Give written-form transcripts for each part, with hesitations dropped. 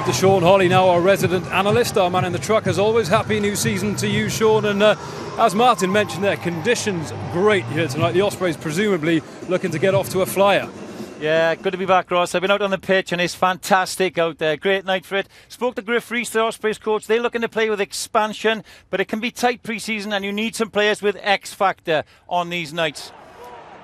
speak to Sean Holly now, our resident analyst, our man in the truck as always. Happy new season to you, Sean. And as Martin mentioned there, conditions great here tonight. The Ospreys presumably looking to get off to a flyer. Yeah, good to be back, Ross. I've been out on the pitch and it's fantastic out there. Great night for it. Spoke to Griff Rhys, the Ospreys coach. They're looking to play with expansion, but it can be tight pre-season and you need some players with X factor on these nights.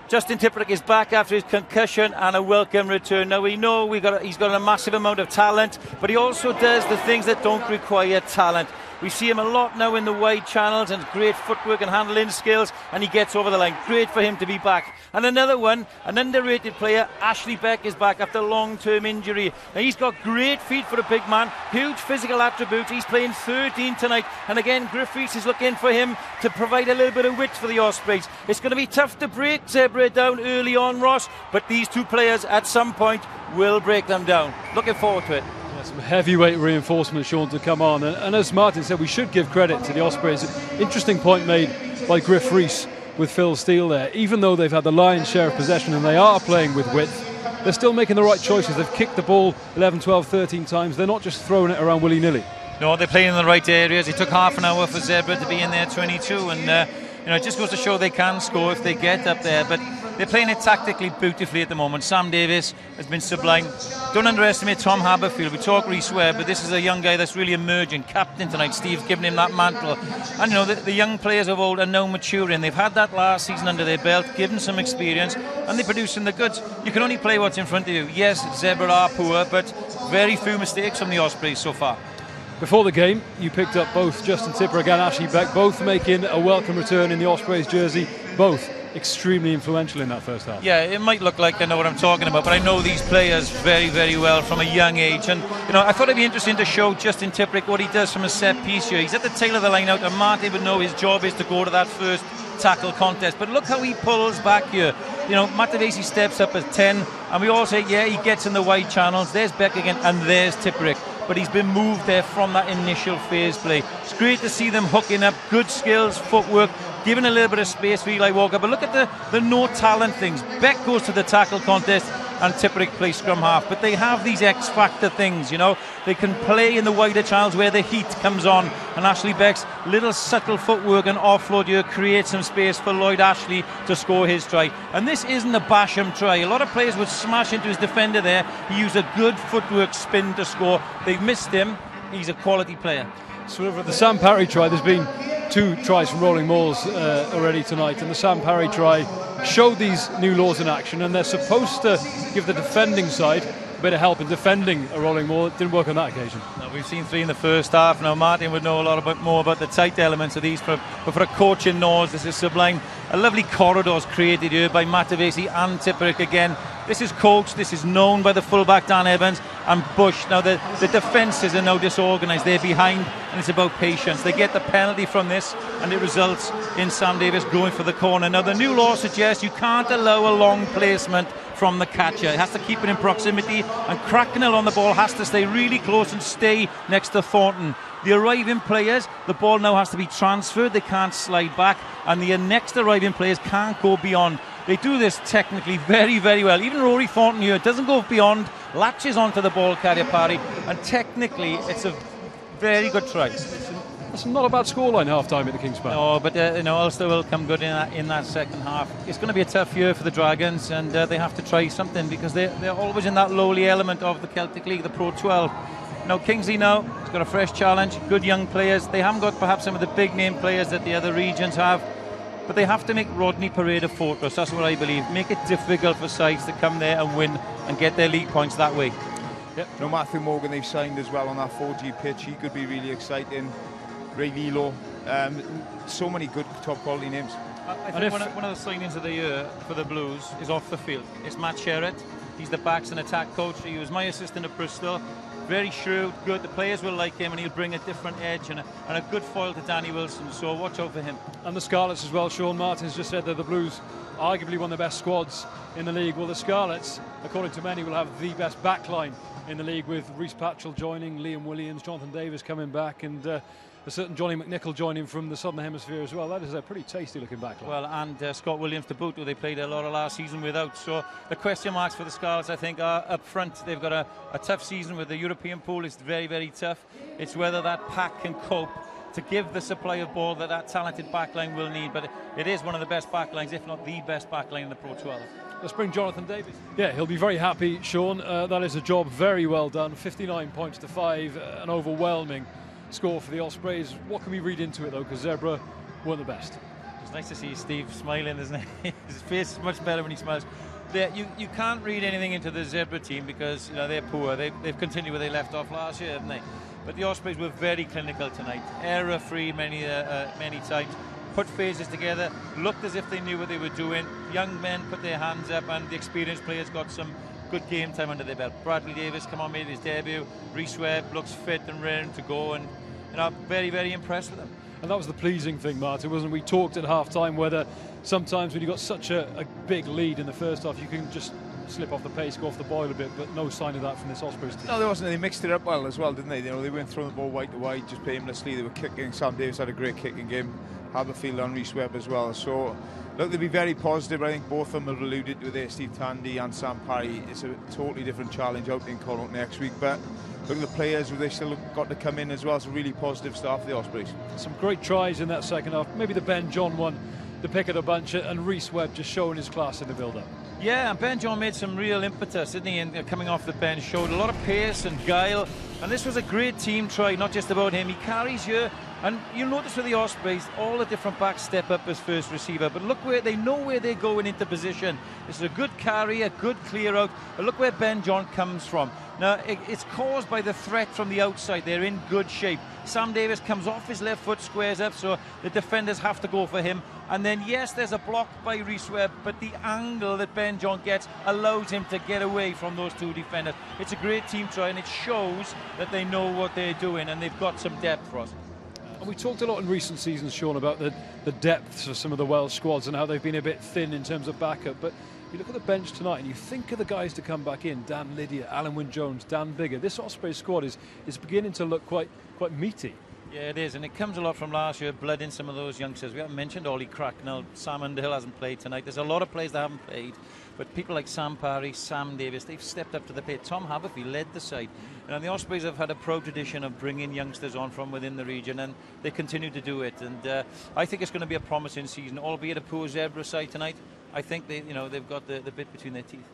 Justin Tipuric is back after his concussion and a welcome return. Now we know he's got a massive amount of talent, but he also does the things that don't require talent. We see him a lot now in the wide channels and great footwork and handling skills, and he gets over the line. Great for him to be back. And another one, an underrated player, Ashley Beck, is back after long-term injury. Now he's got great feet for a big man, huge physical attributes. He's playing 13 tonight, and again Griff Rhys is looking for him to provide a little bit of width for the Ospreys. It's going to be tough to break Zebre down early on, Ross, but these two players at some point will break them down. Looking forward to it. Some heavyweight reinforcement, Sean, to come on. And as Martin said, we should give credit to the Ospreys. Interesting point made by Griff Rhys with Phil Steele there. Even though they've had the lion's share of possession and they are playing with width, they're still making the right choices. They've kicked the ball 11, 12, 13 times. They're not just throwing it around willy-nilly. No, they're playing in the right areas. It took half an hour for Zebre to be in there 22, and it just goes to show they can score if they get up there. But they're playing it tactically beautifully at the moment. Sam Davis has been sublime. Don't underestimate Tom Haberfield. We talk Rhys Webb, but this is a young guy that's really emerging. Captain tonight. Steve's given him that mantle. And the young players of old are now maturing. They've had that last season under their belt, given some experience, and they're producing the goods. You can only play what's in front of you. Yes, Zebre are poor, but very few mistakes from the Ospreys so far. Before the game, you picked up both Justin Tipuric and Ashley Beck, both making a welcome return in the Ospreys jersey, both extremely influential in that first half. Yeah, it might look like I know what I'm talking about, but I know these players very, very well from a young age. And, I thought it'd be interesting to show Justin Tipuric what he does from a set piece here. He's at the tail of the line out, and Martin would know his job is to go to that first tackle contest. But look how he pulls back here. Matavesi steps up at 10, and we all say, yeah, he gets in the wide channels. There's Beck again, and there's Tipuric. But he's been moved there from that initial phase play. It's great to see them hooking up, good skills, footwork, giving a little bit of space for Eli Walker. But look at the no talent things. Beck goes to the tackle contest and Tipuric plays scrum half. But they have these X factor things, They can play in the wider channels where the heat comes on. And Ashley Beck's little subtle footwork and offload here creates some space for Lloyd Ashley to score his try. And this isn't a Basham try. A lot of players would smash into his defender there. He used a good footwork spin to score. They've missed him. He's a quality player. So for the Sam Parry try, there's been 2 tries from Rolling Mauls already tonight, and the Sam Parry try showed these new laws in action, and they're supposed to give the defending side a bit of help in defending a Rolling Maul. It didn't work on that occasion. No, we've seen 3 in the first half. Now Martin would know a lot more about the tight elements of these, but for a coach in Norse, this is sublime. A lovely corridors created here by Matavesi and Tipuric again. This is coached, this is known by the fullback Dan Evans and Bush. Now the defences are now disorganised, they're behind, and it's about patience. They get the penalty from this and it results in Sam Davis going for the corner. Now the new law suggests you can't allow a long placement from the catcher. It has to keep it in proximity, and Cracknell on the ball has to stay really close and stay next to Thornton. The arriving players, the ball now has to be transferred, they can't slide back, and the next arriving players can't go beyond. They do this technically very, very well. Even Rory Thornton here doesn't go beyond, latches onto the ball carrier Parry, and technically it's a very good try. That's not a bad scoreline half-time at the King's Park. No, but Ulster will come good in that second half. It's going to be a tough year for the Dragons, and they have to try something because they're always in that lowly element of the Celtic League, the Pro 12. Now Kingsley has got a fresh challenge, good young players. They haven't got perhaps some of the big name players that the other regions have, but they have to make Rodney Parade a fortress. That's what I believe. Make it difficult for sides to come there and win and get their league points that way. Yep. No, Matthew Morgan they've signed as well on that 4G pitch. He could be really exciting. Ray Lilo, so many good top quality names. I think one of the signings of the year for the Blues is off the field. It's Matt Sherritt. He's the backs and attack coach. He was my assistant at Bristol. Very shrewd, good. The players will like him, and he'll bring a different edge and a good foil to Danny Wilson. So watch out for him. And the Scarlets as well. Sean Martin's just said that the Blues arguably one of the best squads in the league. Well, the Scarlets, according to many, will have the best backline in the league, with Rhys Patchell joining, Liam Williams, Jonathan Davis coming back, and a certain Johnny McNichol joining from the Southern Hemisphere as well. That is a pretty tasty looking backline. Well, and Scott Williams to boot, who they played a lot of last season without. So the question marks for the Scarlets, I think, are up front. They've got a tough season with the European pool. It's very, very tough. It's whether that pack can cope to give the supply of ball that talented backline will need. But it is one of the best backlines, if not the best backline in the Pro 12. Let's bring Jonathan Davis. Yeah, he'll be very happy, Sean. That is a job very well done. 59 points to 5, an overwhelming score for the Ospreys. What can we read into it, though, because Zebre weren't the best? It's nice to see Steve smiling, isn't it? His face is much better when he smiles. You can't read anything into the Zebre team because they're poor. They've continued where they left off last year, haven't they? But the Ospreys were very clinical tonight. Error-free many times. Put phases together, looked as if they knew what they were doing. Young men put their hands up, and the experienced players got some good game time under their belt. Bradley Davis made his debut. Reece Webb looks fit and ready to go, and very, very impressed with him. And that was the pleasing thing, Martin, wasn't it? We talked at half-time whether sometimes when you've got such a big lead in the first half, you can just slip off the pace, go off the boil a bit, but no sign of that from this Ospreys team. No, there wasn't. They mixed it up well as well, didn't they? They weren't throwing the ball wide to wide just aimlessly. They were kicking. Sam Davis had a great kicking game. Haberfield and Reece Webb as well. So, look, they'll be very positive. I think both of them have alluded to this. Steve Tandy and Sam Parry. It's a totally different challenge out in Connaught next week. But look at the players, they still got to come in as well. It's a really positive start for the Ospreys. Some great tries in that second half. Maybe the Ben John one, the pick of the bunch, and Reece Webb just showing his class in the build-up. Yeah, and Ben John made some real impetus, didn't he? And coming off the bench, showed a lot of pace and guile. And this was a great team try, not just about him. He carries you. And you'll notice with the Ospreys, all the different backs step up as first receiver. But look where they know where they're going into position. This is a good carry, a good clear out. But look where Ben John comes from. Now, it's caused by the threat from the outside. They're in good shape. Sam Davis comes off his left foot, squares up, so the defenders have to go for him. And then, yes, there's a block by Reece Webb, but the angle that Ben John gets allows him to get away from those two defenders. It's a great team try, and it shows that they know what they're doing, and they've got some depth for us. And we talked a lot in recent seasons, Sean, about the depths of some of the Welsh squads and how they've been a bit thin in terms of backup. But you look at the bench tonight and you think of the guys to come back in: Dan Lydia, Alan Wynne-Jones, Dan Biggar. This Ospreys squad is beginning to look quite meaty. Yeah, it is, and it comes a lot from last year. Blood in some of those youngsters. We haven't mentioned Ollie Cracknell. Sam Underhill hasn't played tonight. There's a lot of players that haven't played, but people like Sam Parry, Sam Davis, they've stepped up to the plate. Tom Haberfield led the side. And the Ospreys have had a proud tradition of bringing youngsters on from within the region, and they continue to do it. And I think it's going to be a promising season, albeit a poor Zebre side tonight. I think they've got the bit between their teeth.